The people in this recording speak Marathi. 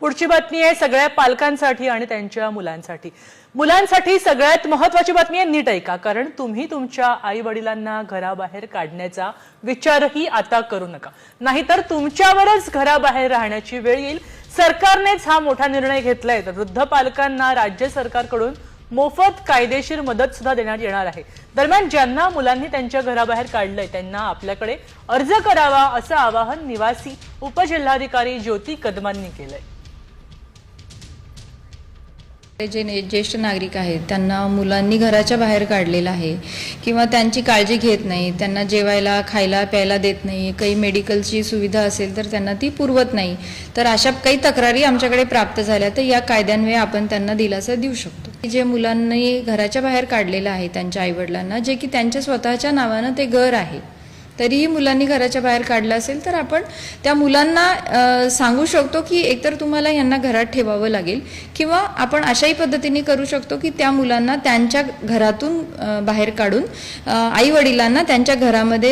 पुढची बातमी आहे सगळ्या पालकांसाठी आणि त्यांच्या मुलांसाठी। मुलांसाठी सगळ्यात महत्त्वाची बातमी आहे, नीट ऐका, कारण तुम्ही तुमच्या आई वडिलांना घराबाहेर काढण्याचा विचारही आता करू नका, नाहीतर तुमच्यावरच घराबाहेर राहण्याची वेळ येईल। सरकारनेच हा मोठा निर्णय घेतलाय, तर वृद्ध पालकांना राज्य सरकारकडून मोफत कायदेशीर मदत सुद्धा देण्यात येणार आहे। दरम्यान ज्यांना मुलांनी त्यांच्या घराबाहेर काढलंय त्यांना आपल्याकडे अर्ज करावा असं आवाहन निवासी उपजिल्हाधिकारी ज्योती कदमांनी केलंय। जे ज्येष्ठ नागरिक आहेत त्यांना मुलांनी घराच्या बाहेर काढलेलं आहे किंवा त्यांची काळजी घेत नाही, त्यांना जेवायला खायला प्यायला देत नाही, काही मेडिकलची सुविधा असेल तर त्यांना ती पुरवत नाही, तर अशा काही तक्रारी आमच्याकडे प्राप्त झाल्या तर या कायद्यान्वये आपण त्यांना दिलासा देऊ शकतो। जे मुलांनी घराच्या बाहेर काढलेलं आहे त्यांच्या आईवडिलांना, जे की त्यांच्या स्वतःच्या नावानं ते घर आहे, तरीही मुलांनी घराच्या बाहेर काढलं असेल तर आपण त्या मुलांना सांगू शकतो की एकतर तुम्हाला यांना घरात ठेवावं लागेल, किंवा आपण अशाही पद्धतीने करू शकतो की त्या मुलांना त्यांच्या घरातून बाहेर काढून आई वडिलांना त्यांच्या घरामध्ये